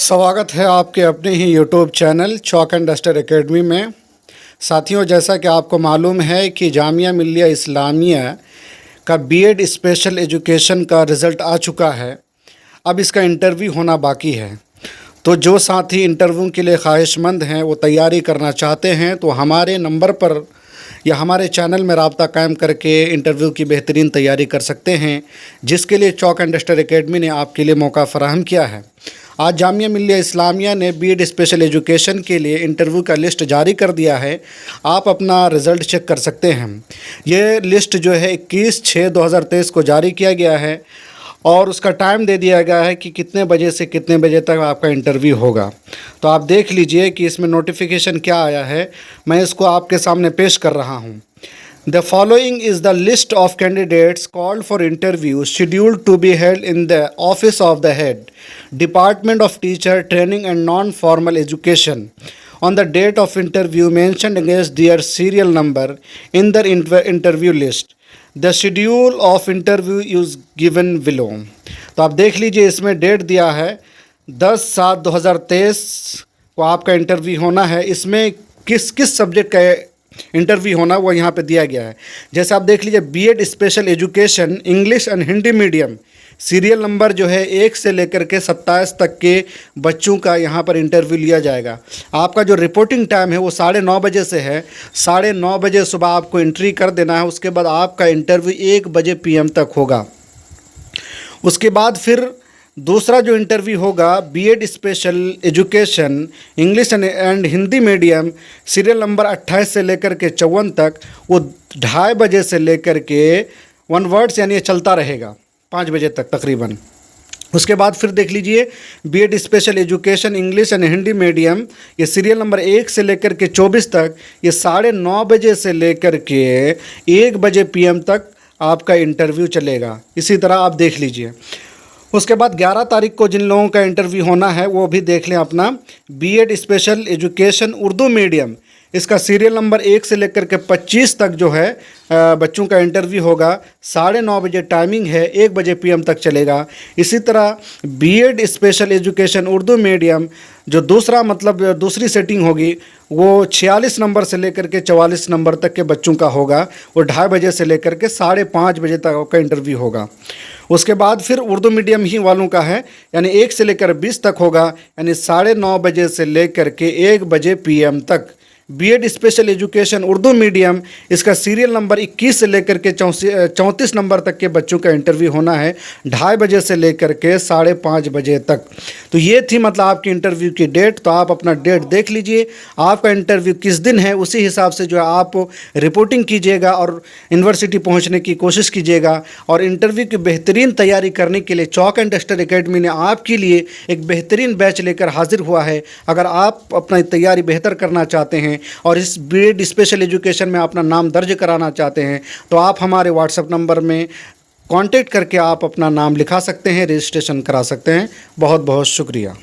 स्वागत है आपके अपने ही YouTube channel chalk and duster academy में। साथियों, जैसा कि आपको मालूम है कि जामिया मिल्लिया इस्लामिया का बीएड स्पेशल एजुकेशन का रिज़ल्ट आ चुका है। अब इसका इंटरव्यू होना बाकी है। तो जो साथी इंटरव्यू के लिए ख्वाहिशमंद हैं, वो तैयारी करना चाहते हैं, तो हमारे नंबर पर या हमारे चैनल में राब्ता कायम करके इंटरव्यू की बेहतरीन तैयारी कर सकते हैं, जिसके लिए चॉक एंड डस्टर एकेडमी ने आपके लिए मौका फ़राहम किया है। आज जामिया मिल्लिया इस्लामिया ने बीएड स्पेशल एजुकेशन के लिए इंटरव्यू का लिस्ट जारी कर दिया है। आप अपना रिज़ल्ट चेक कर सकते हैं। ये लिस्ट जो है 21/6/2023 को जारी किया गया है और उसका टाइम दे दिया गया है कि कितने बजे से कितने बजे तक आपका इंटरव्यू होगा। तो आप देख लीजिए कि इसमें नोटिफिकेशन क्या आया है। मैं इसको आपके सामने पेश कर रहा हूँ। The following is the list of candidates called for interview scheduled to be held in the office of the head, Department of Teacher Training and Non-Formal Education on the date of interview mentioned against their serial number in the interview list. The schedule of interview is given below. तो आप देख लीजिए, इसमें date दिया है 10/7/2023 को आपका interview होना है। इसमें किस सब्जेक्ट का इंटरव्यू होना वो यहाँ पे दिया गया है। जैसे आप देख लीजिए, BEd special education English and Hindi medium serial number जो है 1 से लेकर के 27 तक के बच्चों का यहाँ पर इंटरव्यू लिया जाएगा। आपका जो रिपोर्टिंग टाइम है वो 9:30 बजे से है। 9:30 बजे सुबह आपको एंट्री कर देना है। उसके बाद आपका इंटरव्यू 1 बजे PM तक होगा। उसके बाद फिर दूसरा जो इंटरव्यू होगा BEd special education English and Hindi medium serial number 28 से लेकर के 54 तक, वो 2:30 बजे से लेकर के 1 वर्ड्स यानी ये चलता रहेगा 5 बजे तक तकरीबन। उसके बाद फिर देख लीजिए, BEd special education English and Hindi medium ये सीरियल नंबर 1 से लेकर के 24 तक, ये 9:30 बजे से लेकर के 1 बजे PM तक आपका इंटरव्यू चलेगा। इसी तरह आप देख लीजिए। उसके बाद 11 तारीख को जिन लोगों का इंटरव्यू होना है वो भी देख लें अपना। BEd special education Urdu medium, इसका सीरियल नंबर 1 से लेकर के 25 तक जो है बच्चों का इंटरव्यू होगा। 9:30 बजे टाइमिंग है, 1 बजे PM तक चलेगा। इसी तरह BEd special education Urdu medium जो दूसरी सेटिंग होगी वो 46 नंबर से लेकर के 44 नंबर तक के बच्चों का होगा। वो 2:30 बजे से लेकर के 5:30 बजे तक आपका इंटरव्यू होगा। उसके बाद फिर उर्दू मीडियम ही वालों का है, यानी 1 से लेकर 20 तक होगा, यानी 9:30 बजे से लेकर के 1 बजे PM तक। BEd special education Urdu medium, इसका सीरियल नंबर 21 से लेकर के 34 नंबर तक के बच्चों का इंटरव्यू होना है 2:30 बजे से लेकर के 5:30 बजे तक। तो ये थी मतलब आपकी इंटरव्यू की डेट। तो आप अपना डेट देख लीजिए, आपका इंटरव्यू किस दिन है, उसी हिसाब से जो है आप रिपोर्टिंग कीजिएगा और यूनिवर्सिटी पहुँचने की कोशिश कीजिएगा। और इंटरव्यू की बेहतरीन तैयारी करने के लिए चॉक एंड डस्टर एकेडमी ने आपके लिए एक बेहतरीन बैच लेकर हाजिर हुआ है। अगर आप अपनी तैयारी बेहतर करना चाहते हैं और इस बीएड स्पेशल एजुकेशन में अपना नाम दर्ज कराना चाहते हैं, तो आप हमारे व्हाट्सएप नंबर में कांटेक्ट करके आप अपना नाम लिखा सकते हैं, रजिस्ट्रेशन करा सकते हैं। बहुत बहुत शुक्रिया।